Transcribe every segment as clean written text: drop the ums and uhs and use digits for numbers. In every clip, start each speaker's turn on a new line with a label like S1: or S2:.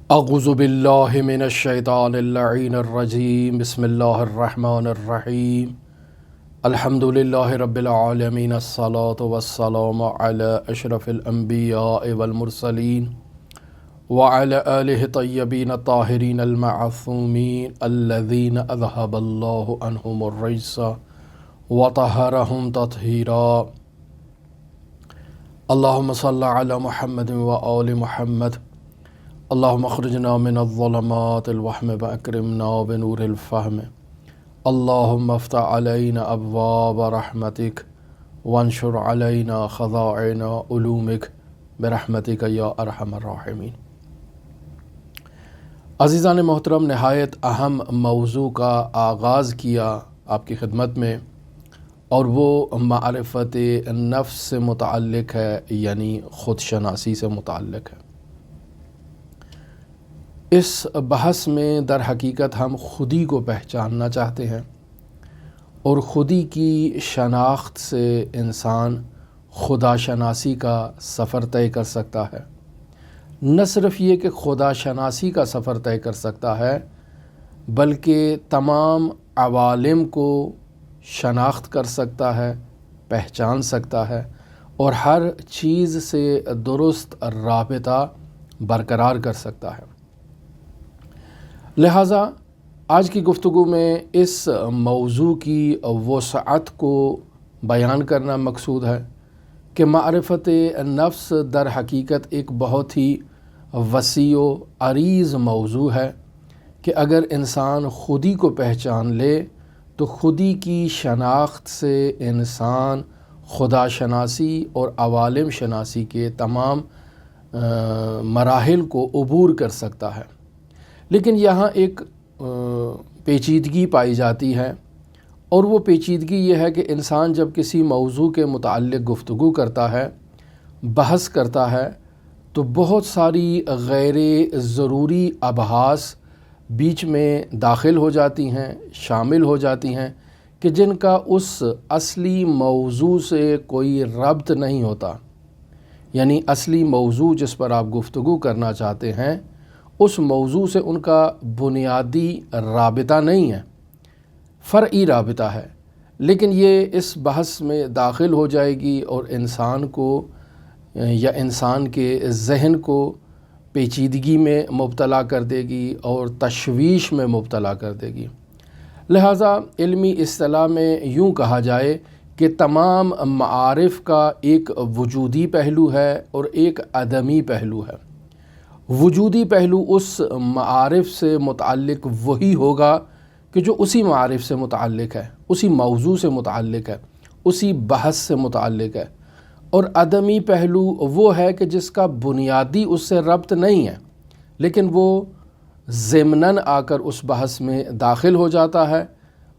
S1: اعوذ باللہ من الشیطان اللعین الرجیم بسم اللہ الرحمن الرحیم الحمد للہ رب العالمین الصلاة والسلام علی اشرف الانبیاء والمرسلین وعلی آلہ طیبین الطاہرین المعصومین الذین اذہب اللہ عنہم الرجس وطہرہم تطہیرا اللہم صلی علی محمد وآل محمد اللہم اخرجنا من الظلمات الوہم واکرمنا بنور الفہم اللہم افتح علینا ابواب رحمتک وانشر علینا خزائن علومک برحمتک یا ارحم الراحمین۔ عزیزان محترم، نہایت اہم موضوع کا آغاز کیا آپ کی خدمت میں، اور وہ معرفت نفس سے متعلق ہے، یعنی خود شناسی سے متعلق ہے۔ اس بحث میں در حقیقت ہم خودی کو پہچاننا چاہتے ہیں، اور خودی کی شناخت سے انسان خدا شناسی کا سفر طے کر سکتا ہے۔ نہ صرف یہ کہ خدا شناسی کا سفر طے کر سکتا ہے، بلکہ تمام عوالم کو شناخت کر سکتا ہے، پہچان سکتا ہے، اور ہر چیز سے درست رابطہ برقرار کر سکتا ہے۔ لہٰذا آج کی گفتگو میں اس موضوع کی وسعت کو بیان کرنا مقصود ہے کہ معرفت نفس در حقیقت ایک بہت ہی وسیع و عریض موضوع ہے کہ اگر انسان خودی کو پہچان لے تو خودی کی شناخت سے انسان خدا شناسی اور عوالم شناسی کے تمام مراحل کو عبور کر سکتا ہے۔ لیکن یہاں ایک پیچیدگی پائی جاتی ہے، اور وہ پیچیدگی یہ ہے کہ انسان جب کسی موضوع کے متعلق گفتگو کرتا ہے، بحث کرتا ہے، تو بہت ساری غیر ضروری ابحاث بیچ میں داخل ہو جاتی ہیں، شامل ہو جاتی ہیں، کہ جن کا اس اصلی موضوع سے کوئی ربط نہیں ہوتا۔ یعنی اصلی موضوع جس پر آپ گفتگو کرنا چاہتے ہیں، اس موضوع سے ان کا بنیادی رابطہ نہیں ہے، فرعی رابطہ ہے، لیکن یہ اس بحث میں داخل ہو جائے گی اور انسان کو یا انسان کے ذہن کو پیچیدگی میں مبتلا کر دے گی اور تشویش میں مبتلا کر دے گی۔ لہٰذا علمی اصطلاح میں یوں کہا جائے کہ تمام معارف کا ایک وجودی پہلو ہے اور ایک عدمی پہلو ہے۔ وجودی پہلو اس معارف سے متعلق وہی ہوگا کہ جو اسی معارف سے متعلق ہے، اسی موضوع سے متعلق ہے، اسی بحث سے متعلق ہے، اور عدمی پہلو وہ ہے کہ جس کا بنیادی اس سے ربط نہیں ہے، لیکن وہ ضمناً آ کر اس بحث میں داخل ہو جاتا ہے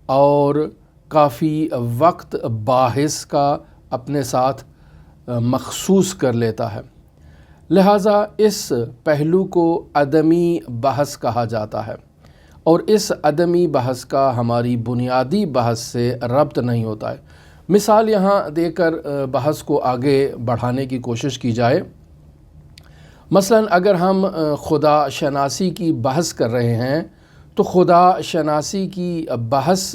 S1: اور کافی وقت باحث کا اپنے ساتھ مخصوص کر لیتا ہے۔ لہٰذا اس پہلو کو عدمی بحث کہا جاتا ہے، اور اس عدمی بحث کا ہماری بنیادی بحث سے ربط نہیں ہوتا ہے۔ مثال یہاں دے کر بحث کو آگے بڑھانے کی کوشش کی جائے۔ مثلا اگر ہم خدا شناسی کی بحث کر رہے ہیں تو خدا شناسی کی بحث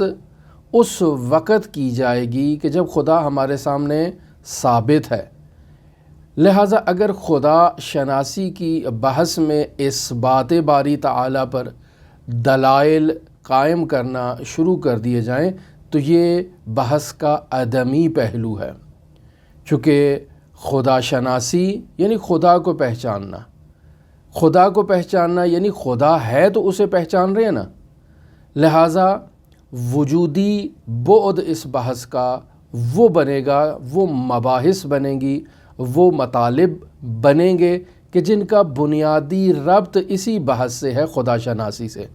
S1: اس وقت کی جائے گی کہ جب خدا ہمارے سامنے ثابت ہے۔ لہٰذا اگر خدا شناسی کی بحث میں اثبات باری تعالیٰ پر دلائل قائم کرنا شروع کر دیے جائیں تو یہ بحث کا عدمی پہلو ہے، چونکہ خدا شناسی یعنی خدا کو پہچاننا، خدا کو پہچاننا یعنی خدا ہے تو اسے پہچان رہے ہیں نا۔ لہٰذا وجودی بعد اس بحث کا وہ بنے گا، وہ مباحث بنیں گی، وہ مطالب بنیں گے کہ جن کا بنیادی ربط اسی بحث سے ہے، خدا شناسی سے۔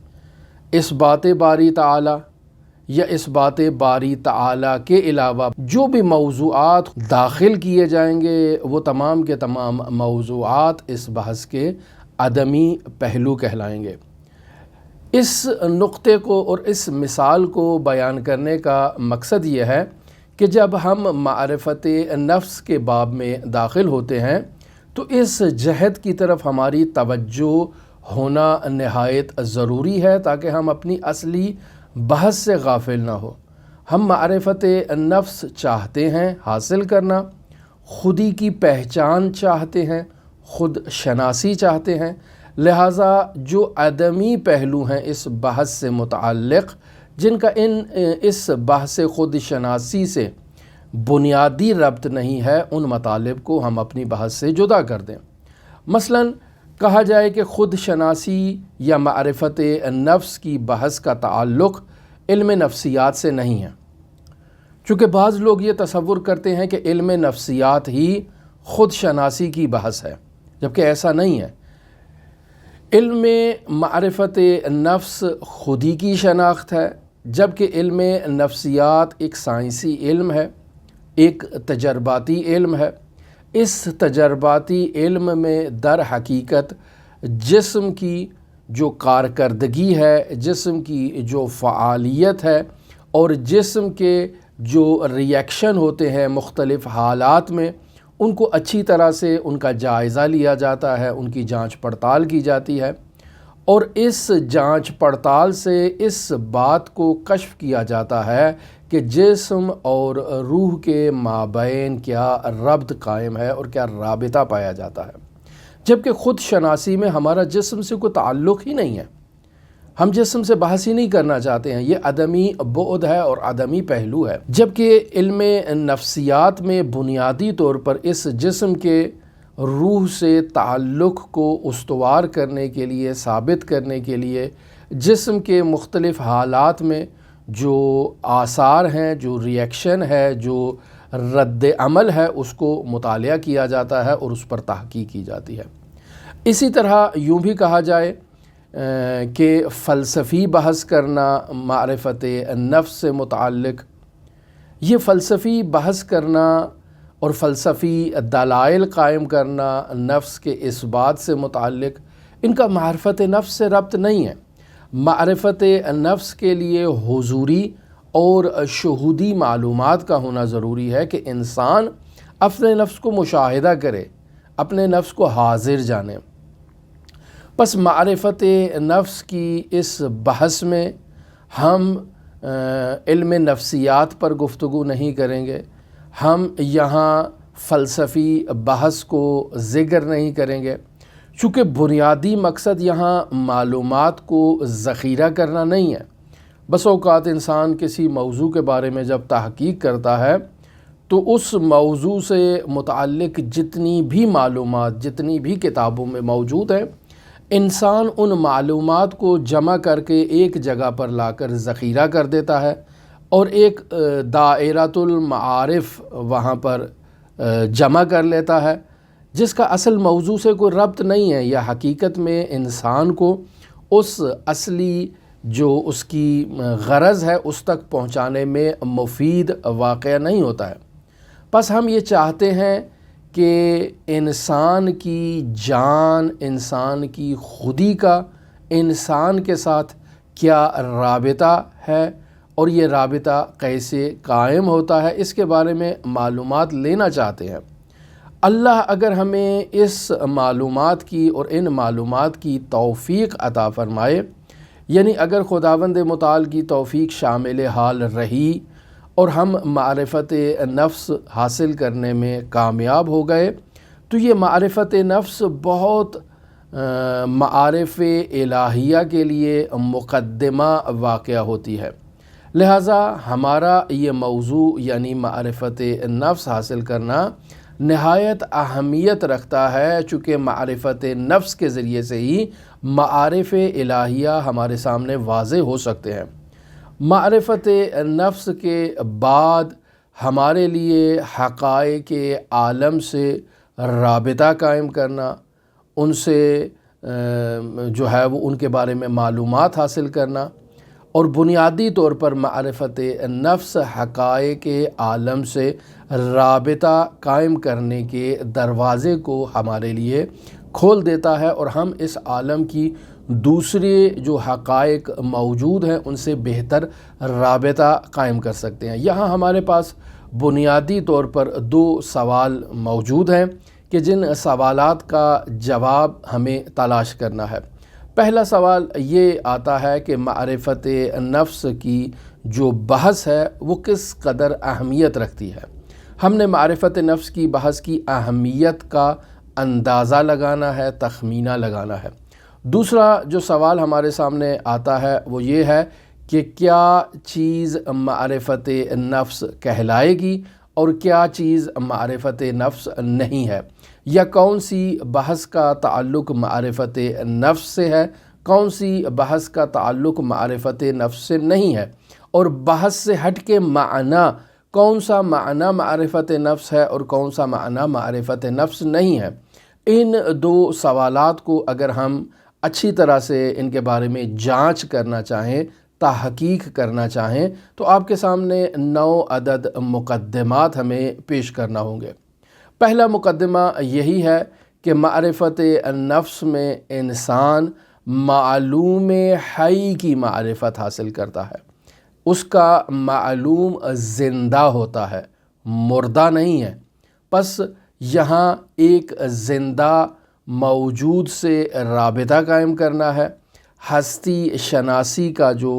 S1: اس بات باری تعالیٰ یا اس بات باری تعالیٰ کے علاوہ جو بھی موضوعات داخل کیے جائیں گے وہ تمام کے تمام موضوعات اس بحث کے عدمی پہلو کہلائیں گے۔ اس نقطے کو اور اس مثال کو بیان کرنے کا مقصد یہ ہے کہ جب ہم معرفت نفس کے باب میں داخل ہوتے ہیں تو اس جہت کی طرف ہماری توجہ ہونا نہایت ضروری ہے تاکہ ہم اپنی اصلی بحث سے غافل نہ ہو۔ ہم معرفت نفس چاہتے ہیں حاصل کرنا، خودی کی پہچان چاہتے ہیں، خود شناسی چاہتے ہیں، لہٰذا جو عدمی پہلو ہیں اس بحث سے متعلق، جن کا اس بحث خود شناسی سے بنیادی ربط نہیں ہے، ان مطالب کو ہم اپنی بحث سے جدا کر دیں۔ مثلاً کہا جائے کہ خود شناسی یا معرفت نفس کی بحث کا تعلق علم نفسیات سے نہیں ہے، چونکہ بعض لوگ یہ تصور کرتے ہیں کہ علم نفسیات ہی خود شناسی کی بحث ہے، جبکہ ایسا نہیں ہے۔ علم معرفت نفس خودی کی شناخت ہے، جبکہ علم نفسیات ایک سائنسی علم ہے، ایک تجرباتی علم ہے۔ اس تجرباتی علم میں در حقیقت جسم کی جو کارکردگی ہے، جسم کی جو فعالیت ہے اور جسم کے جو ریئیکشن ہوتے ہیں مختلف حالات میں، ان کو اچھی طرح سے ان کا جائزہ لیا جاتا ہے، ان کی جانچ پڑتال کی جاتی ہے، اور اس جانچ پڑتال سے اس بات کو کشف کیا جاتا ہے کہ جسم اور روح کے مابین کیا ربط قائم ہے اور کیا رابطہ پایا جاتا ہے، جبکہ خود شناسی میں ہمارا جسم سے کوئی تعلق ہی نہیں ہے۔ ہم جسم سے بحث ہی نہیں کرنا چاہتے ہیں، یہ عدمی بعد ہے اور عدمی پہلو ہے، جبکہ علم نفسیات میں بنیادی طور پر اس جسم کے روح سے تعلق کو استوار کرنے کے لیے، ثابت کرنے کے لیے، جسم کے مختلف حالات میں جو آثار ہیں، جو ریئیکشن ہے، جو رد عمل ہے، اس کو مطالعہ کیا جاتا ہے اور اس پر تحقیق کی جاتی ہے۔ اسی طرح یوں بھی کہا جائے کہ فلسفی بحث کرنا معرفت نفس سے متعلق، یہ فلسفی بحث کرنا اور فلسفی دلائل قائم کرنا نفس کے اس بات سے متعلق، ان کا معرفت نفس سے ربط نہیں ہے۔ معرفت نفس کے لیے حضوری اور شہودی معلومات کا ہونا ضروری ہے کہ انسان اپنے نفس کو مشاہدہ کرے، اپنے نفس کو حاضر جانے۔ پس معرفت نفس کی اس بحث میں ہم علم نفسیات پر گفتگو نہیں کریں گے، ہم یہاں فلسفی بحث کو ذکر نہیں کریں گے، چونکہ بنیادی مقصد یہاں معلومات کو ذخیرہ کرنا نہیں ہے۔ بس اوقات انسان کسی موضوع کے بارے میں جب تحقیق کرتا ہے تو اس موضوع سے متعلق جتنی بھی معلومات، جتنی بھی کتابوں میں موجود ہیں، انسان ان معلومات کو جمع کر کے ایک جگہ پر لا کر ذخیرہ کر دیتا ہے اور ایک دائرۃ المعارف وہاں پر جمع کر لیتا ہے، جس کا اصل موضوع سے کوئی ربط نہیں ہے، یا حقیقت میں انسان کو اس اصلی جو اس کی غرض ہے اس تک پہنچانے میں مفید واقع نہیں ہوتا ہے۔ بس ہم یہ چاہتے ہیں کہ انسان کی جان، انسان کی خودی کا انسان کے ساتھ کیا رابطہ ہے اور یہ رابطہ کیسے قائم ہوتا ہے، اس کے بارے میں معلومات لینا چاہتے ہیں۔ اللہ اگر ہمیں اس معلومات کی اور ان معلومات کی توفیق عطا فرمائے، یعنی اگر خداوند متعال کی توفیق شامل حال رہی اور ہم معرفت نفس حاصل کرنے میں کامیاب ہو گئے، تو یہ معرفت نفس بہت معارف الہیہ کے لیے مقدمہ واقعہ ہوتی ہے۔ لہٰذا ہمارا یہ موضوع یعنی معرفت نفس حاصل کرنا نہایت اہمیت رکھتا ہے، چونکہ معرفت نفس کے ذریعے سے ہی معارف الہیہ ہمارے سامنے واضح ہو سکتے ہیں۔ معرفت نفس کے بعد ہمارے لیے حقائق عالم سے رابطہ قائم کرنا، ان سے جو ہے وہ ان کے بارے میں معلومات حاصل کرنا، اور بنیادی طور پر معرفت نفس حقائق عالم سے رابطہ قائم کرنے کے دروازے کو ہمارے لیے کھول دیتا ہے، اور ہم اس عالم کی دوسرے جو حقائق موجود ہیں ان سے بہتر رابطہ قائم کر سکتے ہیں۔ یہاں ہمارے پاس بنیادی طور پر دو سوال موجود ہیں کہ جن سوالات کا جواب ہمیں تلاش کرنا ہے۔ پہلا سوال یہ آتا ہے کہ معرفت نفس کی جو بحث ہے وہ کس قدر اہمیت رکھتی ہے۔ ہم نے معرفت نفس کی بحث کی اہمیت کا اندازہ لگانا ہے، تخمینہ لگانا ہے۔ دوسرا جو سوال ہمارے سامنے آتا ہے وہ یہ ہے کہ کیا چیز معرفت نفس کہلائے گی اور کیا چیز معرفت نفس نہیں ہے، یا کون سی بحث کا تعلق معرفت نفس سے ہے، کون سی بحث کا تعلق معرفت نفس سے نہیں ہے، اور بحث سے ہٹ کے معنی، کون سا معنی معرفت نفس ہے اور کون سا معنی معرفت نفس نہیں ہے۔ ان دو سوالات کو اگر ہم اچھی طرح سے ان کے بارے میں جانچ کرنا چاہیں، تحقیق کرنا چاہیں، تو آپ کے سامنے 9 عدد مقدمات ہمیں پیش کرنا ہوں گے۔ پہلا مقدمہ یہی ہے کہ معرفت نفس میں انسان معلوم حی کی معرفت حاصل کرتا ہے، اس کا معلوم زندہ ہوتا ہے، مردہ نہیں ہے۔ پس یہاں ایک زندہ موجود سے رابطہ قائم کرنا ہے۔ ہستی شناسی کا جو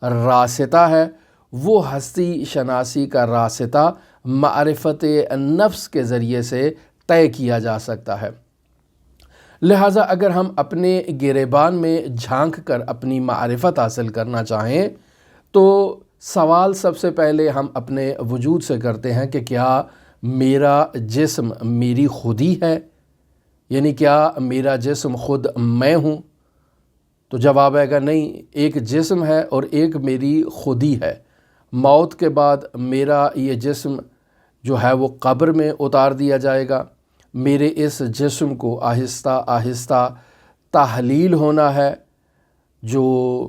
S1: راستہ ہے وہ ہستی شناسی کا راستہ معرفت نفس کے ذریعے سے طے کیا جا سکتا ہے۔ لہٰذا اگر ہم اپنے گریبان میں جھانک کر اپنی معرفت حاصل کرنا چاہیں تو سوال سب سے پہلے ہم اپنے وجود سے کرتے ہیں کہ کیا میرا جسم میری خودی ہے، یعنی کیا میرا جسم خود میں ہوں؟ تو جواب آئے گا نہیں، ایک جسم ہے اور ایک میری خودی ہے۔ موت کے بعد میرا یہ جسم جو ہے وہ قبر میں اتار دیا جائے گا۔ میرے اس جسم کو آہستہ آہستہ تحلیل ہونا ہے، جو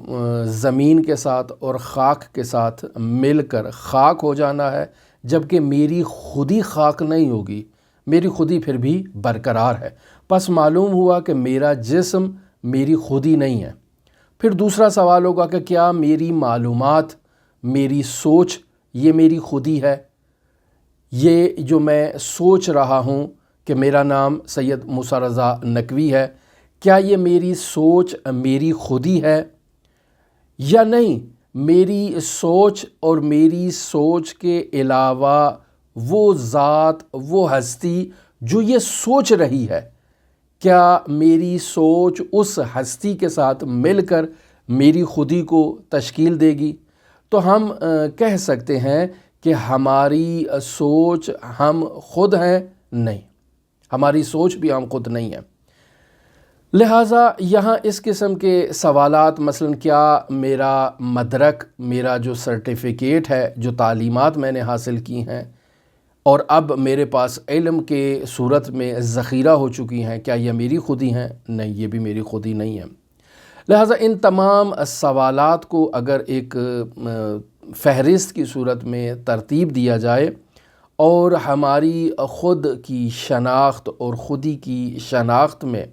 S1: زمین کے ساتھ اور خاک کے ساتھ مل کر خاک ہو جانا ہے، جبکہ میری خودی خاک نہیں ہوگی، میری خودی پھر بھی برقرار ہے۔ پس معلوم ہوا کہ میرا جسم میری خودی نہیں ہے۔ پھر دوسرا سوال ہوگا کہ کیا میری معلومات، میری سوچ یہ میری خودی ہے؟ یہ جو میں سوچ رہا ہوں کہ میرا نام سید موسیٰ رضا نقوی ہے، کیا یہ میری سوچ میری خودی ہے یا نہیں؟ میری سوچ اور میری سوچ کے علاوہ وہ ذات، وہ ہستی جو یہ سوچ رہی ہے، کیا میری سوچ اس ہستی کے ساتھ مل کر میری خودی کو تشکیل دے گی؟ تو ہم کہہ سکتے ہیں کہ ہماری سوچ ہم خود ہیں؟ نہیں، ہماری سوچ بھی ہم خود نہیں ہیں۔ لہٰذا یہاں اس قسم کے سوالات، مثلا کیا میرا مدرک، میرا جو سرٹیفکیٹ ہے، جو تعلیمات میں نے حاصل کی ہیں اور اب میرے پاس علم کے صورت میں ذخیرہ ہو چکی ہیں، کیا یہ میری خودی ہیں؟ نہیں، یہ بھی میری خودی نہیں ہے۔ لہٰذا ان تمام سوالات کو اگر ایک فہرست کی صورت میں ترتیب دیا جائے اور ہماری خود کی شناخت اور خودی کی شناخت میں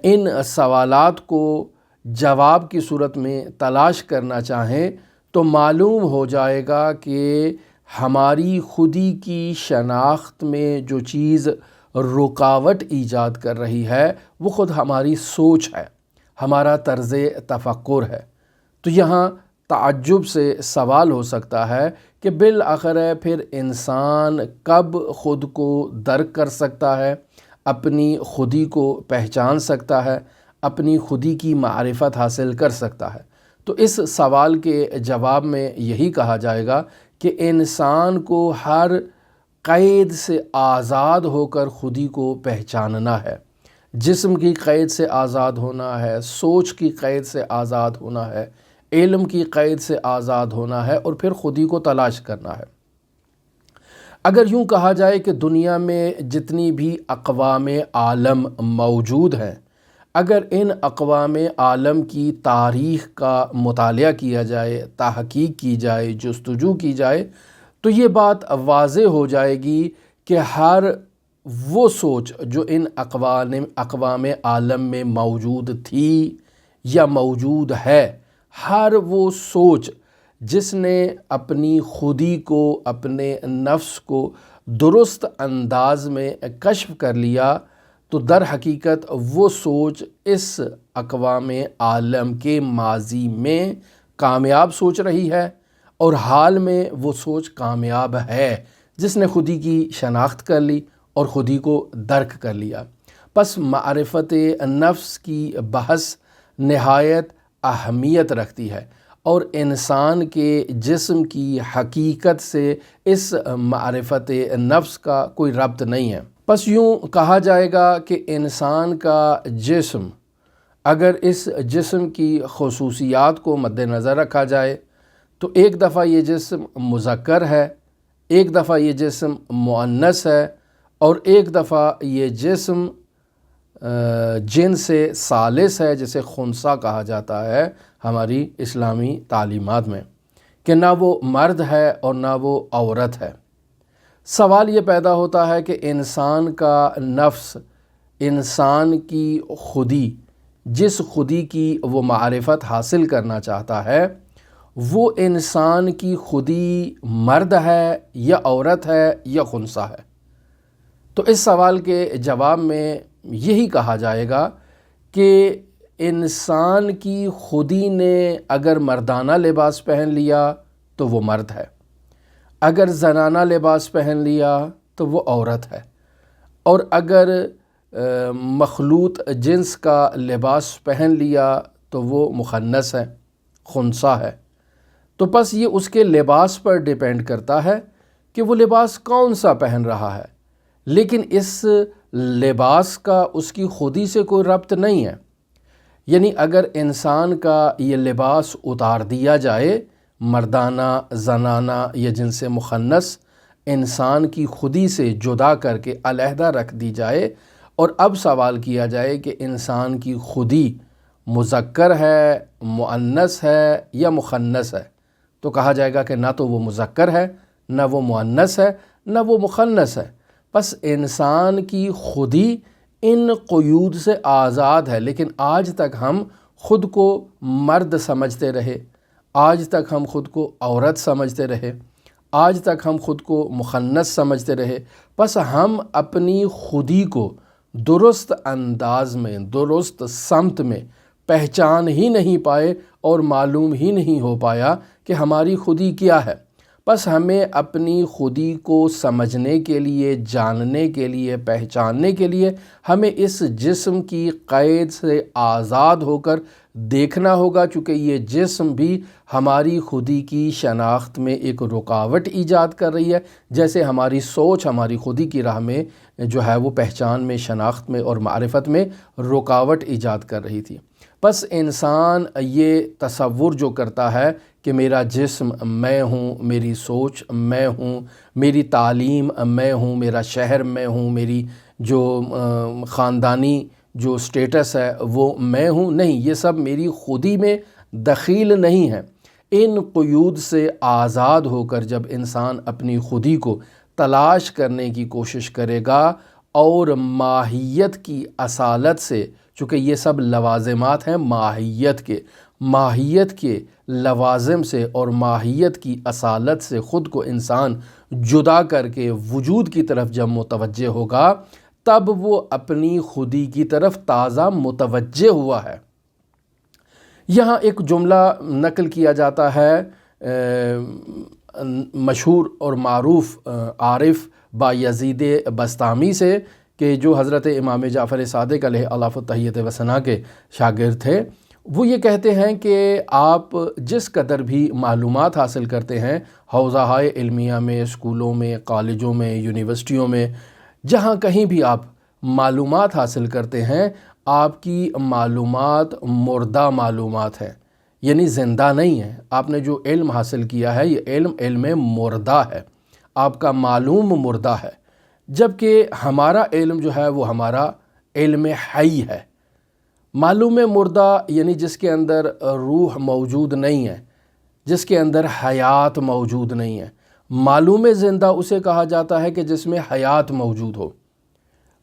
S1: ان سوالات کو جواب کی صورت میں تلاش کرنا چاہیں تو معلوم ہو جائے گا کہ ہماری خودی کی شناخت میں جو چیز رکاوٹ ایجاد کر رہی ہے وہ خود ہماری سوچ ہے، ہمارا طرز تفکر ہے۔ تو یہاں تعجب سے سوال ہو سکتا ہے کہ بالآخر پھر انسان کب خود کو درک کر سکتا ہے، اپنی خودی کو پہچان سکتا ہے، اپنی خودی کی معرفت حاصل کر سکتا ہے؟ تو اس سوال کے جواب میں یہی کہا جائے گا کہ انسان کو ہر قید سے آزاد ہو کر خودی کو پہچاننا ہے، جسم کی قید سے آزاد ہونا ہے، سوچ کی قید سے آزاد ہونا ہے، علم کی قید سے آزاد ہونا ہے اور پھر خودی کو تلاش کرنا ہے۔ اگر یوں کہا جائے کہ دنیا میں جتنی بھی اقوام عالم موجود ہیں، اگر ان اقوام عالم کی تاریخ کا مطالعہ کیا جائے، تحقیق کی جائے، جستجو کی جائے، تو یہ بات واضح ہو جائے گی کہ ہر وہ سوچ جو ان اقوام عالم میں موجود تھی یا موجود ہے، ہر وہ سوچ جس نے اپنی خودی کو، اپنے نفس کو درست انداز میں کشف کر لیا، تو در حقیقت وہ سوچ اس اقوام عالم کے ماضی میں کامیاب سوچ رہی ہے، اور حال میں وہ سوچ کامیاب ہے جس نے خودی کی شناخت کر لی اور خودی کو درک کر لیا۔ پس معرفت نفس کی بحث نہایت اہمیت رکھتی ہے، اور انسان کے جسم کی حقیقت سے اس معرفت نفس کا کوئی ربط نہیں ہے۔ پس یوں کہا جائے گا کہ انسان کا جسم، اگر اس جسم کی خصوصیات کو مد نظر رکھا جائے تو ایک دفعہ یہ جسم مذکر ہے، ایک دفعہ یہ جسم مؤنث ہے، اور ایک دفعہ یہ جسم جنس ثالث ہے جسے خنثی کہا جاتا ہے ہماری اسلامی تعلیمات میں، کہ نہ وہ مرد ہے اور نہ وہ عورت ہے۔ سوال یہ پیدا ہوتا ہے کہ انسان کا نفس، انسان کی خودی، جس خودی کی وہ معرفت حاصل کرنا چاہتا ہے، وہ انسان کی خودی مرد ہے یا عورت ہے یا خنثی ہے؟ تو اس سوال کے جواب میں یہی کہا جائے گا کہ انسان کی خودی نے اگر مردانہ لباس پہن لیا تو وہ مرد ہے، اگر زنانہ لباس پہن لیا تو وہ عورت ہے، اور اگر مخلوط جنس کا لباس پہن لیا تو وہ مخنث ہے، خنثی ہے۔ تو پس یہ اس کے لباس پر ڈیپینڈ کرتا ہے کہ وہ لباس کون سا پہن رہا ہے، لیکن اس لباس کا اس کی خودی سے کوئی ربط نہیں ہے۔ یعنی اگر انسان کا یہ لباس اتار دیا جائے، مردانہ، زنانہ یا جنس مخنث، انسان کی خودی سے جدا کر کے علیحدہ رکھ دی جائے، اور اب سوال کیا جائے کہ انسان کی خودی مذکر ہے، مؤنث ہے یا مخنث ہے، تو کہا جائے گا کہ نہ تو وہ مذکر ہے، نہ وہ مؤنث ہے، نہ وہ مخنث ہے۔ پس انسان کی خودی ان قیود سے آزاد ہے، لیکن آج تک ہم خود کو مرد سمجھتے رہے، آج تک ہم خود کو عورت سمجھتے رہے، آج تک ہم خود کو مخنث سمجھتے رہے۔ پس ہم اپنی خودی کو درست انداز میں، درست سمت میں پہچان ہی نہیں پائے، اور معلوم ہی نہیں ہو پایا کہ ہماری خودی کیا ہے۔ بس ہمیں اپنی خودی کو سمجھنے کے لیے، جاننے کے لیے، پہچاننے کے لیے ہمیں اس جسم کی قید سے آزاد ہو کر دیکھنا ہوگا، چونکہ یہ جسم بھی ہماری خودی کی شناخت میں ایک رکاوٹ ایجاد کر رہی ہے، جیسے ہماری سوچ ہماری خودی کی راہ میں جو ہے وہ پہچان میں، شناخت میں اور معرفت میں رکاوٹ ایجاد کر رہی تھی۔ بس انسان یہ تصور جو کرتا ہے کہ میرا جسم میں ہوں، میری سوچ میں ہوں، میری تعلیم میں ہوں، میرا شہر میں ہوں، میری جو خاندانی جو سٹیٹس ہے وہ میں ہوں، نہیں، یہ سب میری خودی میں دخیل نہیں ہے۔ ان قیود سے آزاد ہو کر جب انسان اپنی خودی کو تلاش کرنے کی کوشش کرے گا اور ماہیت کی اصالت سے، چونکہ یہ سب لوازمات ہیں ماہیت کے لوازم سے اور ماہیت کی اصالت سے خود کو انسان جدا کر کے وجود کی طرف جب متوجہ ہوگا، تب وہ اپنی خودی کی طرف تازہ متوجہ ہوا ہے۔ یہاں ایک جملہ نقل کیا جاتا ہے مشہور اور معروف عارف بایزید بسطامی سے، کہ جو حضرت امام جعفر صادق علیہ الاف التحیت و ثنا کے شاگرد تھے۔ وہ یہ کہتے ہیں کہ آپ جس قدر بھی معلومات حاصل کرتے ہیں حوزہائے علمیہ میں، اسکولوں میں، کالجوں میں، یونیورسٹیوں میں، جہاں کہیں بھی آپ معلومات حاصل کرتے ہیں، آپ کی معلومات مردہ معلومات ہیں، یعنی زندہ نہیں ہے۔ آپ نے جو علم حاصل کیا ہے یہ علم مردہ ہے، آپ کا معلوم مردہ ہے، جبکہ ہمارا علم جو ہے وہ ہمارا علم حی ہے۔ معلوم مردہ یعنی جس کے اندر روح موجود نہیں ہے، جس کے اندر حیات موجود نہیں ہے۔ معلوم زندہ اسے کہا جاتا ہے کہ جس میں حیات موجود ہو۔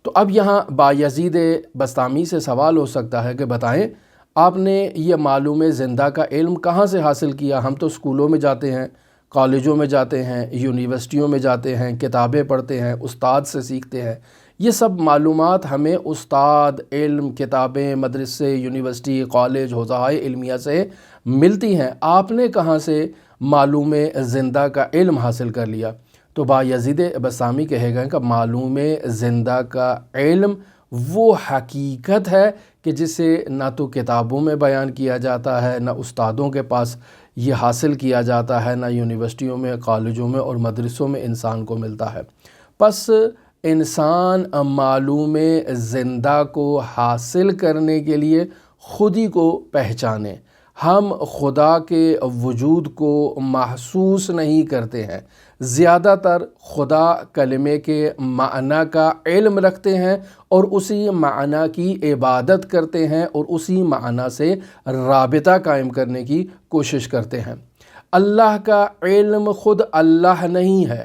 S1: تو اب یہاں بایزید بسطامی سے سوال ہو سکتا ہے کہ بتائیں آپ نے یہ معلوم زندہ کا علم کہاں سے حاصل کیا؟ ہم تو اسکولوں میں جاتے ہیں، کالجوں میں جاتے ہیں، یونیورسٹیوں میں جاتے ہیں، کتابیں پڑھتے ہیں، استاد سے سیکھتے ہیں، یہ سب معلومات ہمیں استاد، علم، کتابیں، مدرسے، یونیورسٹی، کالج، حوزہائے علمیہ سے ملتی ہیں۔ آپ نے کہاں سے معلوم زندہ کا علم حاصل کر لیا؟ تو بایزید بسطامی کہے گئے کہ معلوم زندہ کا علم وہ حقیقت ہے کہ جسے نہ تو کتابوں میں بیان کیا جاتا ہے، نہ استادوں کے پاس یہ حاصل کیا جاتا ہے، نہ یونیورسٹیوں میں، کالجوں میں اور مدرسوں میں انسان کو ملتا ہے۔ پس انسان معلوم زندہ کو حاصل کرنے کے لیے خود ہی کو پہچانے۔ ہم خدا کے وجود کو محسوس نہیں کرتے ہیں، زیادہ تر خدا کلمے کے معنی کا علم رکھتے ہیں اور اسی معنی کی عبادت کرتے ہیں اور اسی معنی سے رابطہ قائم کرنے کی کوشش کرتے ہیں۔ اللہ کا علم خود اللہ نہیں ہے،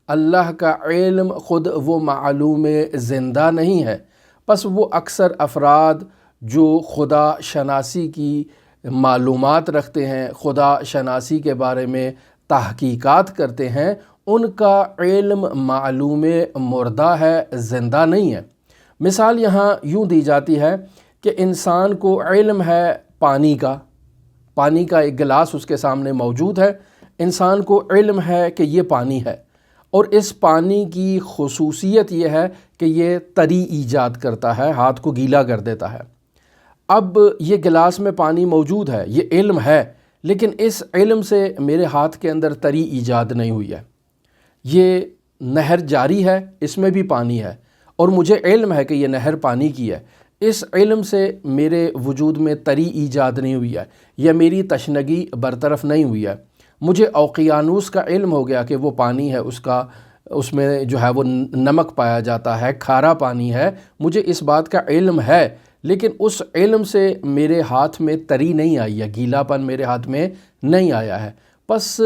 S1: اللہ کا علم خود وہ معلوم زندہ نہیں ہے۔ پس وہ اکثر افراد جو خدا شناسی کی معلومات رکھتے ہیں، خدا شناسی کے بارے میں تحقیقات کرتے ہیں، ان کا علم معلوم مردہ ہے، زندہ نہیں ہے۔ مثال یہاں یوں دی جاتی ہے کہ انسان کو علم ہے پانی کا ایک گلاس اس کے سامنے موجود ہے، انسان کو علم ہے کہ یہ پانی ہے، اور اس پانی کی خصوصیت یہ ہے کہ یہ تری ایجاد کرتا ہے، ہاتھ کو گیلا کر دیتا ہے۔ اب یہ گلاس میں پانی موجود ہے، یہ علم ہے، لیکن اس علم سے میرے ہاتھ کے اندر تری ایجاد نہیں ہوئی ہے۔ یہ نہر جاری ہے، اس میں بھی پانی ہے، اور مجھے علم ہے کہ یہ نہر پانی کی ہے۔ اس علم سے میرے وجود میں تری ایجاد نہیں ہوئی ہے، یا میری تشنگی برطرف نہیں ہوئی ہے۔ مجھے اوقیانوس کا علم ہو گیا کہ وہ پانی ہے، اس میں جو ہے وہ نمک پایا جاتا ہے، کھارا پانی ہے، مجھے اس بات کا علم ہے، لیکن اس علم سے میرے ہاتھ میں تری نہیں آئی ہے، گیلا پن میرے ہاتھ میں نہیں آیا ہے۔ پس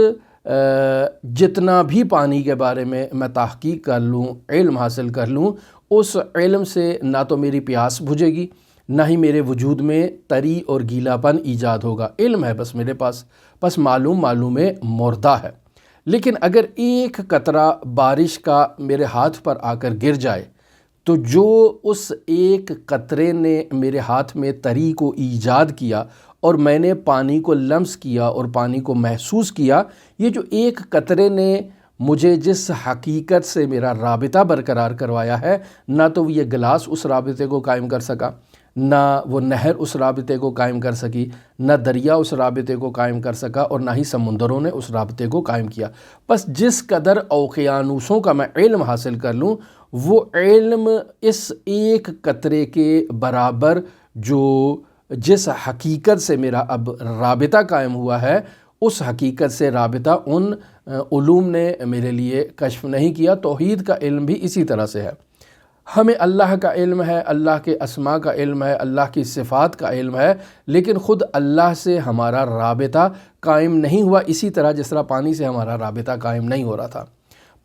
S1: جتنا بھی پانی کے بارے میں تحقیق کر لوں، علم حاصل کر لوں، اس علم سے نہ تو میری پیاس بجھے گی، نہ ہی میرے وجود میں تری اور گیلا پن ایجاد ہوگا۔ علم ہے بس میرے پاس، بس معلوم مردہ ہے۔ لیکن اگر ایک قطرہ بارش کا میرے ہاتھ پر آ کر گر جائے تو جو اس ایک قطرے نے میرے ہاتھ میں تری کو ایجاد کیا اور میں نے پانی کو لمس کیا اور پانی کو محسوس کیا، یہ جو ایک قطرے نے مجھے جس حقیقت سے میرا رابطہ برقرار کروایا ہے، نہ تو یہ گلاس اس رابطے کو قائم کر سکا، نہ وہ نہر اس رابطے کو قائم کر سکی، نہ دریا اس رابطے کو قائم کر سکا، اور نہ ہی سمندروں نے اس رابطے کو قائم کیا۔ بس جس قدر اوقیانوسوں کا میں علم حاصل کر لوں، وہ علم اس ایک قطرے کے برابر جو جس حقیقت سے میرا اب رابطہ قائم ہوا ہے، اس حقیقت سے رابطہ ان علوم نے میرے لیے کشف نہیں کیا۔ توحید کا علم بھی اسی طرح سے ہے۔ ہمیں اللہ کا علم ہے، اللہ کے اسماء کا علم ہے، اللہ کی صفات کا علم ہے، لیکن خود اللہ سے ہمارا رابطہ قائم نہیں ہوا، اسی طرح جس طرح پانی سے ہمارا رابطہ قائم نہیں ہو رہا تھا۔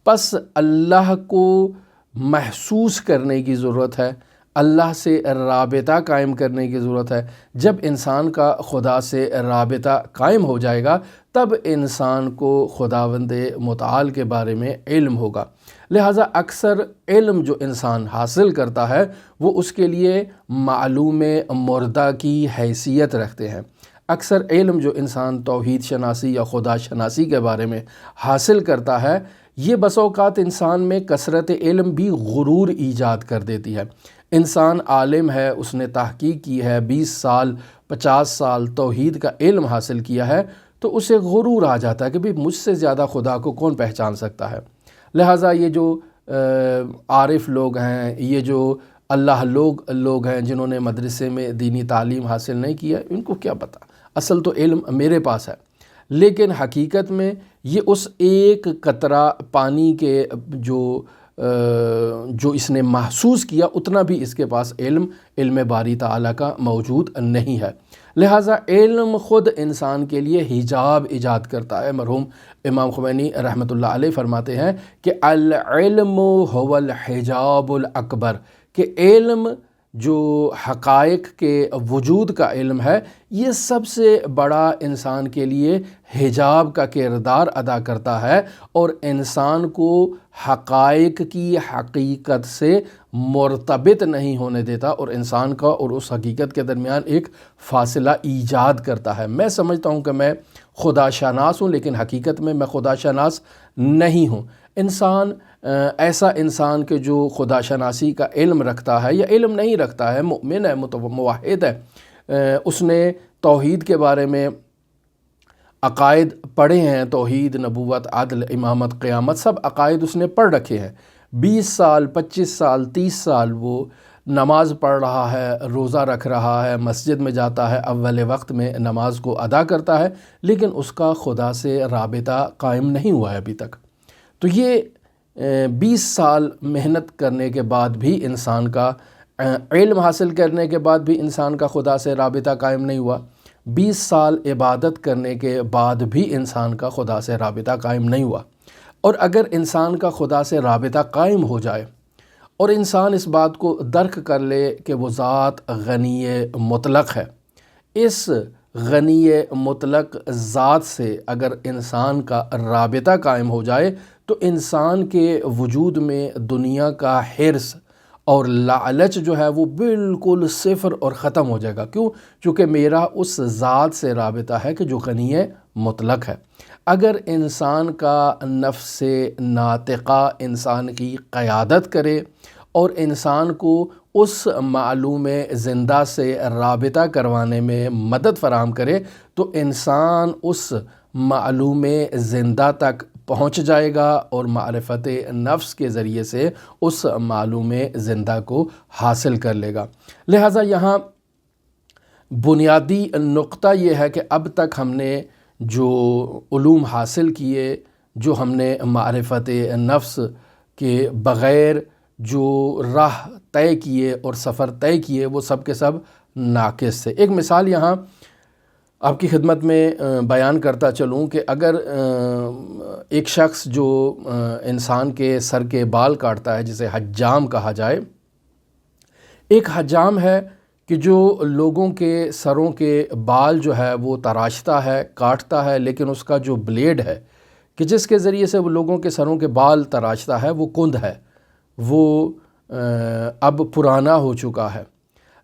S1: پس اللہ کو محسوس کرنے کی ضرورت ہے، اللہ سے رابطہ قائم کرنے کی ضرورت ہے۔ جب انسان کا خدا سے رابطہ قائم ہو جائے گا، تب انسان کو خداوند متعال کے بارے میں علم ہوگا۔ لہٰذا اکثر علم جو انسان حاصل کرتا ہے وہ اس کے لیے معلوم مردہ کی حیثیت رکھتے ہیں۔ اکثر علم جو انسان توحید شناسی یا خدا شناسی کے بارے میں حاصل کرتا ہے، یہ بس اوقات انسان میں کثرت علم بھی غرور ایجاد کر دیتی ہے۔ انسان عالم ہے، اس نے تحقیق کی ہے، 20 سال 50 سال توحید کا علم حاصل کیا ہے، تو اسے غرور آ جاتا ہے کہ بھئی مجھ سے زیادہ خدا کو کون پہچان سکتا ہے۔ لہٰذا یہ جو عارف لوگ ہیں، یہ جو اللہ لوگ ہیں جنہوں نے مدرسے میں دینی تعلیم حاصل نہیں کیا، ان کو کیا پتہ، اصل تو علم میرے پاس ہے۔ لیکن حقیقت میں یہ اس ایک قطرہ پانی کے جو اس نے محسوس کیا، اتنا بھی اس کے پاس علم باری تعالیٰ کا موجود نہیں ہے۔ لہٰذا علم خود انسان کے لیے حجاب ایجاد کرتا ہے۔ مرحوم امام خمینی رحمۃ اللہ علیہ فرماتے ہیں کہ العلم هو الحجاب الاکبر، کہ علم جو حقائق کے وجود کا علم ہے، یہ سب سے بڑا انسان کے لیے حجاب کا کردار ادا کرتا ہے، اور انسان کو حقائق کی حقیقت سے مرتبط نہیں ہونے دیتا اور انسان کا اور اس حقیقت کے درمیان ایک فاصلہ ایجاد کرتا ہے۔ میں سمجھتا ہوں کہ میں خدا شناس ہوں، لیکن حقیقت میں خدا شناس نہیں ہوں۔ ایسا انسان کہ جو خدا شناسی کا علم رکھتا ہے یا علم نہیں رکھتا ہے، مؤمن ہے، موحد ہے، اس نے توحید کے بارے میں عقائد پڑھے ہیں، توحید، نبوت، عدل، امامت، قیامت، سب عقائد اس نے پڑھ رکھے ہیں۔ 20 سال، 25 سال، 30 سال وہ نماز پڑھ رہا ہے، روزہ رکھ رہا ہے، مسجد میں جاتا ہے، اول وقت میں نماز کو ادا کرتا ہے، لیکن اس کا خدا سے رابطہ قائم نہیں ہوا ہے ابھی تک۔ تو یہ 20 سال محنت کرنے کے بعد بھی انسان کا علم حاصل کرنے کے بعد بھی انسان کا خدا سے رابطہ قائم نہیں ہوا، 20 سال عبادت کرنے کے بعد بھی انسان کا خدا سے رابطہ قائم نہیں ہوا۔ اور اگر انسان کا خدا سے رابطہ قائم ہو جائے اور انسان اس بات کو درک کر لے کہ وہ ذات غنی مطلق ہے، اس غنی مطلق ذات سے اگر انسان کا رابطہ قائم ہو جائے تو انسان کے وجود میں دنیا کا حرص اور لالچ جو ہے وہ بالکل صفر اور ختم ہو جائے گا۔ کیوں؟ چونکہ میرا اس ذات سے رابطہ ہے کہ جو غنی مطلق ہے۔ اگر انسان کا نفس ناطقہ انسان کی قیادت کرے اور انسان کو اس معلوم زندہ سے رابطہ کروانے میں مدد فراہم کرے تو انسان اس معلوم زندہ تک پہنچ جائے گا اور معرفت نفس کے ذریعے سے اس معلوم زندہ کو حاصل کر لے گا۔ لہٰذا یہاں بنیادی نقطہ یہ ہے کہ اب تک ہم نے جو علوم حاصل کیے، جو ہم نے معرفت نفس کے بغیر جو راہ طے کیے اور سفر طے کیے، وہ سب کے سب ناقص تھے۔ ایک مثال یہاں آپ کی خدمت میں بیان کرتا چلوں کہ اگر ایک شخص جو انسان کے سر کے بال کاٹتا ہے، جسے حجام کہا جائے، ایک حجام ہے کہ جو لوگوں کے سروں کے بال جو ہے وہ تراشتا ہے، کاٹتا ہے، لیکن اس کا جو بلیڈ ہے کہ جس کے ذریعے سے وہ لوگوں کے سروں کے بال تراشتا ہے، وہ کند ہے، وہ اب پرانا ہو چکا ہے۔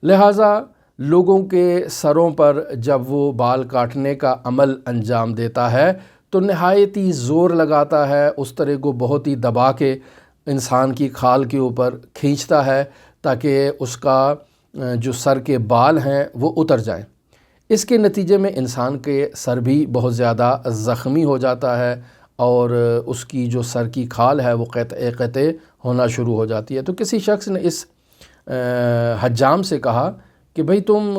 S1: لہٰذا لوگوں کے سروں پر جب وہ بال کاٹنے کا عمل انجام دیتا ہے تو نہایت ہی زور لگاتا ہے، اس طرح کو بہت ہی دبا کے انسان کی کھال کے اوپر کھینچتا ہے تاکہ اس کا جو سر کے بال ہیں وہ اتر جائیں۔ اس کے نتیجے میں انسان کے سر بھی بہت زیادہ زخمی ہو جاتا ہے اور اس کی جو سر کی کھال ہے وہ قطع ہونا شروع ہو جاتی ہے۔ تو کسی شخص نے اس حجام سے کہا کہ بھئی تم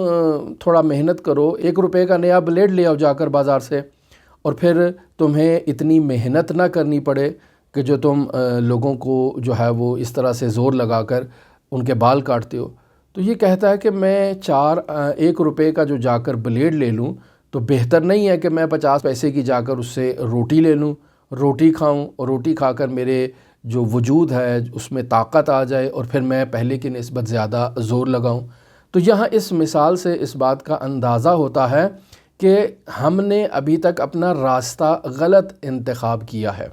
S1: تھوڑا محنت کرو، 1 روپے کا نیا بلیڈ لے آؤ جا کر بازار سے، اور پھر تمہیں اتنی محنت نہ کرنی پڑے کہ جو تم لوگوں کو جو ہے وہ اس طرح سے زور لگا کر ان کے بال کاٹتے ہو۔ تو یہ کہتا ہے کہ میں 1 روپے کا جو جا کر بلیڈ لے لوں تو بہتر نہیں ہے کہ میں 50 پیسے کی جا کر اس سے روٹی لے لوں، روٹی کھاؤں، اور روٹی کھا کر میرے جو وجود ہے اس میں طاقت آ جائے اور پھر میں پہلے کی نسبت زیادہ زور لگاؤں۔ تو یہاں اس مثال سے اس بات کا اندازہ ہوتا ہے کہ ہم نے ابھی تک اپنا راستہ غلط انتخاب کیا ہے،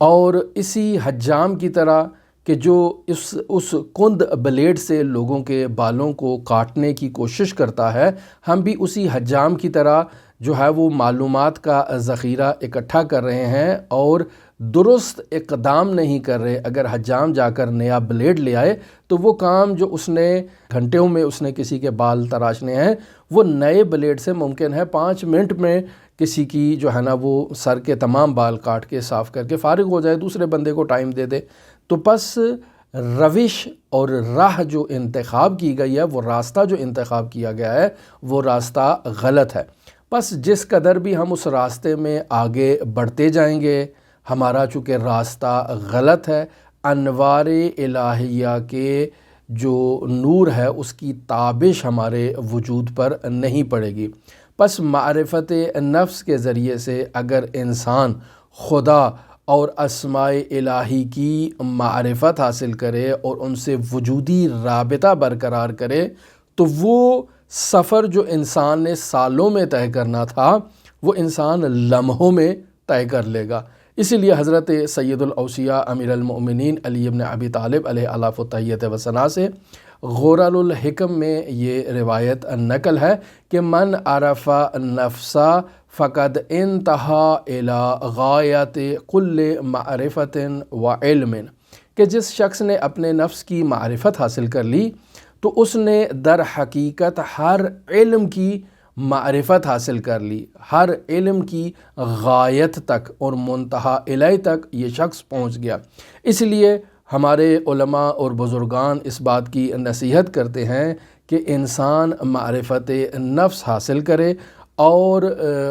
S1: اور اسی حجام کی طرح کہ جو اس کند بلیڈ سے لوگوں کے بالوں کو کاٹنے کی کوشش کرتا ہے، ہم بھی اسی حجام کی طرح جو ہے وہ معلومات کا ذخیرہ اکٹھا کر رہے ہیں اور درست اقدام نہیں کر رہے۔ اگر حجام جا کر نیا بلیڈ لے آئے تو وہ کام جو اس نے گھنٹوں میں اس نے کسی کے بال تراشنے ہیں، وہ نئے بلیڈ سے ممکن ہے 5 منٹ میں کسی کی جو ہے نا وہ سر کے تمام بال کاٹ کے صاف کر کے فارغ ہو جائے، دوسرے بندے کو ٹائم دے دے۔ تو پس روش اور راہ جو انتخاب کی گئی ہے، وہ راستہ جو انتخاب کیا گیا ہے، وہ راستہ غلط ہے۔ پس جس قدر بھی ہم اس راستے میں آگے بڑھتے جائیں گے، ہمارا چونکہ راستہ غلط ہے، انوار الہیہ کے جو نور ہے اس کی تابش ہمارے وجود پر نہیں پڑے گی۔ پس معرفت نفس کے ذریعے سے اگر انسان خدا اور اسماء الہی کی معرفت حاصل کرے اور ان سے وجودی رابطہ برقرار کرے تو وہ سفر جو انسان نے سالوں میں طے کرنا تھا وہ انسان لمحوں میں طے کر لے گا۔ اسی لیے حضرت سید الاوصیاء امیر المؤمنین علی بن ابی طالب علیہ الاف و تحیت و ثنا سے غورال الحکم میں یہ روایت نقل ہے کہ من عرف نفسا فقد انتہا الی غایت کل معرفت و علم، کہ جس شخص نے اپنے نفس کی معرفت حاصل کر لی تو اس نے در حقیقت ہر علم کی معرفت حاصل کر لی، ہر علم کی غایت تک اور منتہا الی تک یہ شخص پہنچ گیا۔ اس لیے ہمارے علماء اور بزرگان اس بات کی نصیحت کرتے ہیں کہ انسان معرفت نفس حاصل کرے اور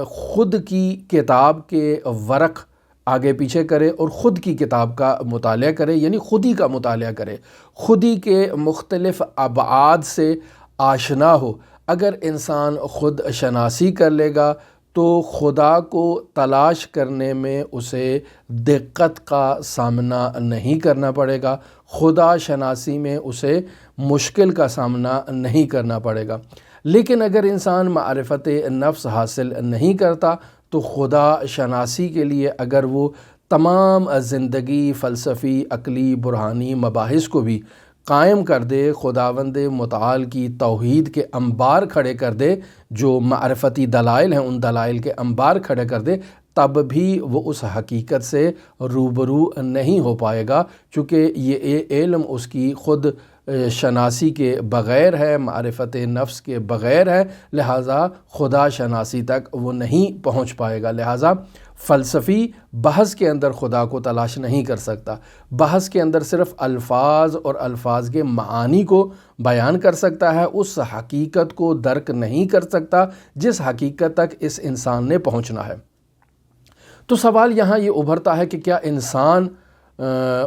S1: خود کی کتاب کے ورق آگے پیچھے کرے اور خود کی کتاب کا مطالعہ کرے، یعنی خود ہی کا مطالعہ کرے، خود ہی کے مختلف ابعاد سے آشنا ہو۔ اگر انسان خود شناسی کر لے گا تو خدا کو تلاش کرنے میں اسے دقت کا سامنا نہیں کرنا پڑے گا، خدا شناسی میں اسے مشکل کا سامنا نہیں کرنا پڑے گا۔ لیکن اگر انسان معرفت نفس حاصل نہیں کرتا تو خدا شناسی کے لیے اگر وہ تمام زندگی فلسفی، عقلی، برہانی مباحث کو بھی قائم کر دے، خداوند متعال کی توحید کے انبار کھڑے کر دے، جو معرفتی دلائل ہیں ان دلائل کے انبار کھڑے کر دے، تب بھی وہ اس حقیقت سے روبرو نہیں ہو پائے گا، چونکہ یہ علم اس کی خود شناسی کے بغیر ہے، معرفت نفس کے بغیر ہے، لہٰذا خدا شناسی تک وہ نہیں پہنچ پائے گا۔ لہٰذا فلسفی بحث کے اندر خدا کو تلاش نہیں کر سکتا، بحث کے اندر صرف الفاظ اور الفاظ کے معانی کو بیان کر سکتا ہے، اس حقیقت کو درک نہیں کر سکتا جس حقیقت تک اس انسان نے پہنچنا ہے۔ تو سوال یہاں یہ ابھرتا ہے کہ کیا انسان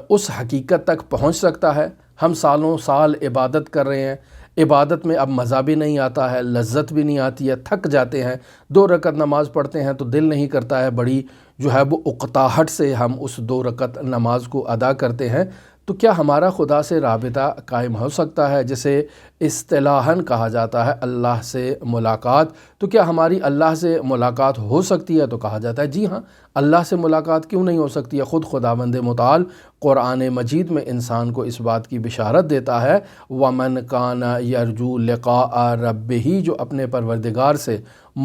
S1: اس حقیقت تک پہنچ سکتا ہے؟ ہم سالوں سال عبادت کر رہے ہیں، عبادت میں اب مزہ بھی نہیں آتا ہے، لذت بھی نہیں آتی ہے، تھک جاتے ہیں، 2 رکعت نماز پڑھتے ہیں تو دل نہیں کرتا ہے، بڑی جو ہے وہ اکتاہٹ سے ہم اس 2 رکعت نماز کو ادا کرتے ہیں۔ تو کیا ہمارا خدا سے رابطہ قائم ہو سکتا ہے، جسے اصطلاحاً کہا جاتا ہے اللہ سے ملاقات؟ تو کیا ہماری اللہ سے ملاقات ہو سکتی ہے؟ تو کہا جاتا ہے جی ہاں، اللہ سے ملاقات کیوں نہیں ہو سکتی ہے؟ خود خداوند متعال قرآن مجید میں انسان کو اس بات کی بشارت دیتا ہے وَمَنْ كَانَ يَرْجُو لِقَاءَ رَبِّهِ، جو اپنے پروردگار سے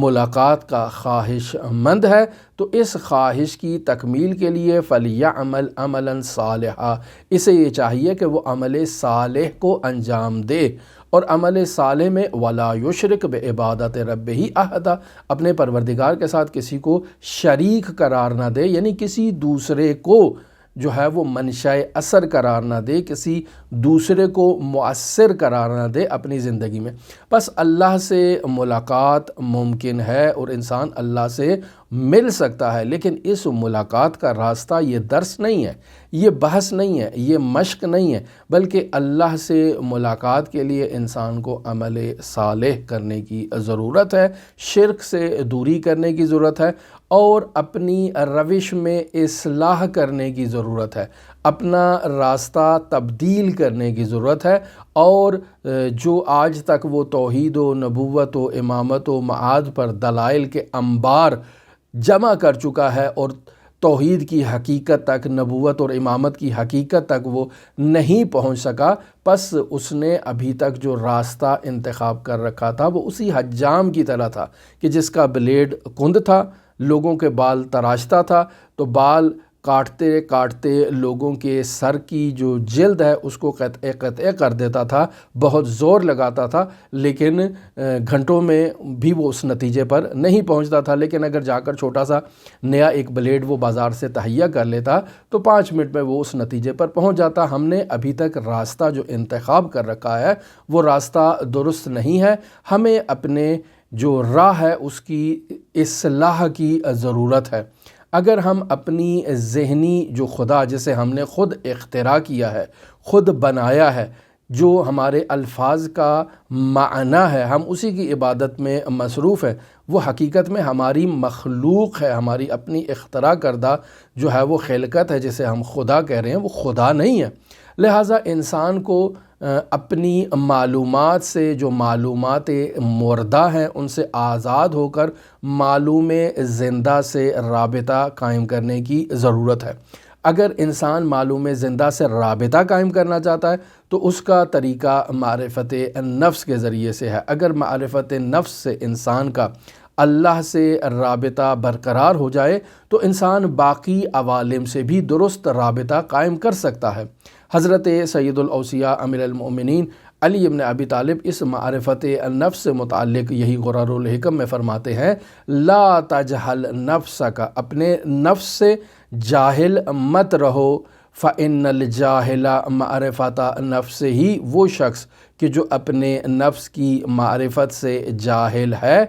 S1: ملاقات کا خواہش مند ہے تو اس خواہش کی تکمیل کے لیے فَلْيَعْمَلْ عَمَلًا صَالِحًا، اسے یہ چاہیے کہ وہ عمل صالح کو انجام دے، اور عمل صالح میں وَلَا يُشْرِكْ بِعِبَادَةِ رَبِّهِ أَحَدًا، اپنے پروردگار کے ساتھ کسی کو شریک قرار نہ دے، یعنی کسی دوسرے کو جو ہے وہ منشأ اثر قرار نہ دے، کسی دوسرے کو مؤثر قرار نہ دے اپنی زندگی میں۔ بس اللہ سے ملاقات ممکن ہے اور انسان اللہ سے مل سکتا ہے، لیکن اس ملاقات کا راستہ یہ درس نہیں ہے، یہ بحث نہیں ہے، یہ مشق نہیں ہے، بلکہ اللہ سے ملاقات کے لیے انسان کو عمل صالح کرنے کی ضرورت ہے، شرک سے دوری کرنے کی ضرورت ہے، اور اپنی روش میں اصلاح کرنے کی ضرورت ہے، اپنا راستہ تبدیل کرنے کی ضرورت ہے، اور جو آج تک وہ توحید و نبوت و امامت و معاد پر دلائل کے انبار جمع کر چکا ہے اور توحید کی حقیقت تک، نبوت اور امامت کی حقیقت تک وہ نہیں پہنچ سکا، پس اس نے ابھی تک جو راستہ انتخاب کر رکھا تھا وہ اسی حجام کی طرح تھا کہ جس کا بلیڈ کند تھا، لوگوں کے بال تراشتا تھا، تو بال کاٹتے کاٹتے لوگوں کے سر کی جو جلد ہے اس کو قطع کر دیتا تھا، بہت زور لگاتا تھا، لیکن گھنٹوں میں بھی وہ اس نتیجے پر نہیں پہنچتا تھا۔ لیکن اگر جا کر چھوٹا سا نیا ایک بلیڈ وہ بازار سے تہیا کر لیتا تو 5 منٹ میں وہ اس نتیجے پر پہنچ جاتا۔ ہم نے ابھی تک راستہ جو انتخاب کر رکھا ہے وہ راستہ درست نہیں ہے، ہمیں اپنے جو راہ ہے اس کی اصلاح کی ضرورت ہے۔ اگر ہم اپنی ذہنی جو خدا جسے ہم نے خود اختراع کیا ہے، خود بنایا ہے، جو ہمارے الفاظ کا معنی ہے، ہم اسی کی عبادت میں مصروف ہیں، وہ حقیقت میں ہماری مخلوق ہے، ہماری اپنی اختراع کردہ جو ہے وہ خلقت ہے، جسے ہم خدا کہہ رہے ہیں، وہ خدا نہیں ہے۔ لہٰذا انسان کو اپنی معلومات سے، جو معلومات مردہ ہیں ان سے آزاد ہو کر معلوم زندہ سے رابطہ قائم کرنے کی ضرورت ہے۔ اگر انسان معلوم زندہ سے رابطہ قائم کرنا چاہتا ہے تو اس کا طریقہ معرفت نفس کے ذریعے سے ہے۔ اگر معرفت نفس سے انسان کا اللہ سے رابطہ برقرار ہو جائے تو انسان باقی عوالم سے بھی درست رابطہ قائم کر سکتا ہے۔ حضرت سید الاوصیاء امیر المؤمنین علی ابن ابی طالب اس معرفت نفس سے متعلق یہی غرار الحکم میں فرماتے ہیں، لا تجہل نفسک، اپنے نفس سے جاہل مت رہو، فإن الجاہل معرفت نفس ہی، وہ شخص کہ جو اپنے نفس کی معرفت سے جاہل ہے،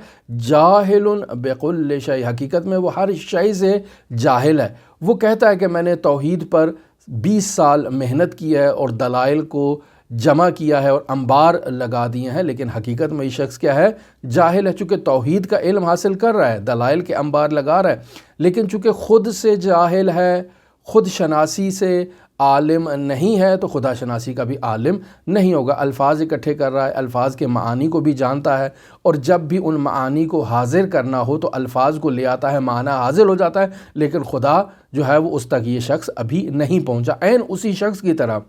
S1: جاہل بکل شیء، حقیقت میں وہ ہر شے سے جاہل ہے۔ وہ کہتا ہے کہ میں نے توحید پر 20 سال محنت کی ہے اور دلائل کو جمع کیا ہے اور انبار لگا دیے ہیں، لیکن حقیقت میں یہ شخص کیا ہے؟ جاہل ہے۔ چونکہ توحید کا علم حاصل کر رہا ہے، دلائل کے انبار لگا رہا ہے، لیکن چونکہ خود سے جاہل ہے، خود شناسی سے عالم نہیں ہے، تو خدا شناسی کا بھی عالم نہیں ہوگا۔ الفاظ اکٹھے کر رہا ہے، الفاظ کے معانی کو بھی جانتا ہے، اور جب بھی ان معانی کو حاضر کرنا ہو تو الفاظ کو لے آتا ہے، معنی حاضر ہو جاتا ہے، لیکن خدا جو ہے وہ اس تک یہ شخص ابھی نہیں پہنچا۔ عین اسی شخص کی طرح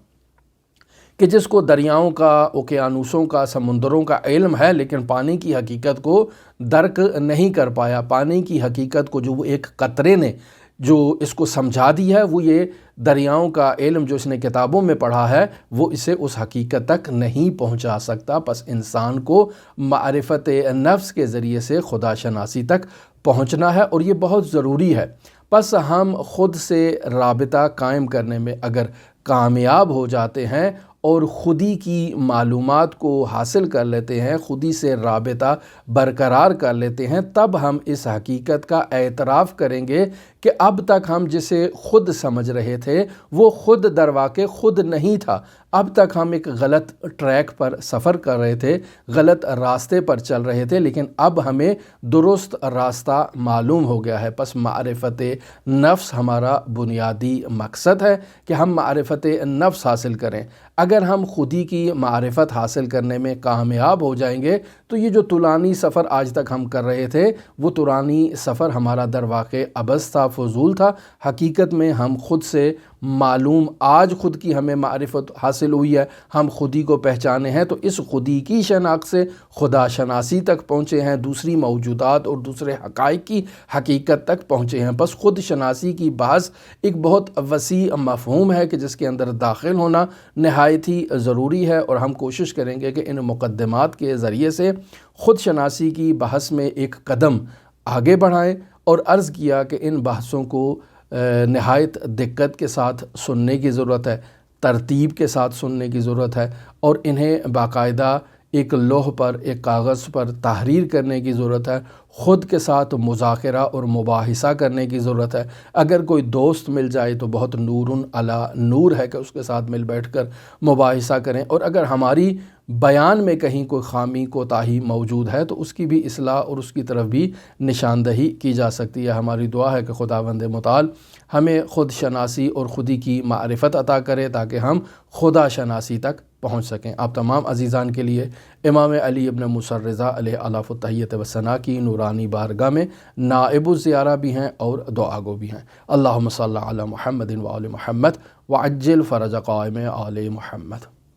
S1: کہ جس کو دریاؤں کا، اوقیانوسوں کا، سمندروں کا علم ہے، لیکن پانی کی حقیقت کو درک نہیں کر پایا۔ پانی کی حقیقت کو جو وہ ایک قطرے نے جو اس کو سمجھا دی ہے، وہ یہ دریاؤں کا علم جو اس نے کتابوں میں پڑھا ہے، وہ اسے اس حقیقت تک نہیں پہنچا سکتا۔ پس انسان کو معرفت نفس کے ذریعے سے خدا شناسی تک پہنچنا ہے، اور یہ بہت ضروری ہے۔ پس ہم خود سے رابطہ قائم کرنے میں اگر کامیاب ہو جاتے ہیں اور خودی کی معلومات کو حاصل کر لیتے ہیں، خودی سے رابطہ برقرار کر لیتے ہیں، تب ہم اس حقیقت کا اعتراف کریں گے کہ اب تک ہم جسے خود سمجھ رہے تھے وہ خود در واقع خود نہیں تھا۔ اب تک ہم ایک غلط ٹریک پر سفر کر رہے تھے، غلط راستے پر چل رہے تھے، لیکن اب ہمیں درست راستہ معلوم ہو گیا ہے۔ پس معرفت نفس ہمارا بنیادی مقصد ہے کہ ہم معرفت نفس حاصل کریں۔ اگر ہم خودی کی معرفت حاصل کرنے میں کامیاب ہو جائیں گے تو یہ جو طولانی سفر آج تک ہم کر رہے تھے، وہ طولانی سفر ہمارا در واقع عبث تھا، فضول تھا۔ حقیقت میں ہم خود سے معلوم، آج خود کی ہمیں معرفت حاصل ہوئی ہے، ہم خودی کو پہچانے ہیں، تو اس خودی کی شناخت سے خدا شناسی تک پہنچے ہیں، دوسری موجودات اور دوسرے حقائق کی حقیقت تک پہنچے ہیں۔ پس خود شناسی کی بحث ایک بہت وسیع مفہوم ہے کہ جس کے اندر داخل ہونا نہایت ہی ضروری ہے، اور ہم کوشش کریں گے کہ ان مقدمات کے ذریعے سے خود شناسی کی بحث میں ایک قدم آگے بڑھائیں، اور عرض کیا کہ ان بحثوں کو نہایت دقت کے ساتھ سننے کی ضرورت ہے، ترتیب کے ساتھ سننے کی ضرورت ہے، اور انہیں باقاعدہ ایک لوح پر، ایک کاغذ پر تحریر کرنے کی ضرورت ہے، خود کے ساتھ مذاکرہ اور مباحثہ کرنے کی ضرورت ہے۔ اگر کوئی دوست مل جائے تو بہت نور علی نور ہے کہ اس کے ساتھ مل بیٹھ کر مباحثہ کریں، اور اگر ہماری بیان میں کہیں کوئی خامی کوتاہی موجود ہے تو اس کی بھی اصلاح اور اس کی طرف بھی نشاندہی کی جا سکتی ہے۔ ہماری دعا ہے کہ خداوند متعال ہمیں خود شناسی اور خودی کی معرفت عطا کرے تاکہ ہم خدا شناسی تک پہنچ سکیں۔ آپ تمام عزیزان کے لیے امام علی ابن موسیٰ الرضا علیہ الاف التحیت و ثنا کی نورانی بارگاہ میں نائب الزیارہ بھی ہیں اور دعا گو بھی ہیں۔ اللہم صلی علی محمد و آل محمد وعجل فرج قائم آل محمد۔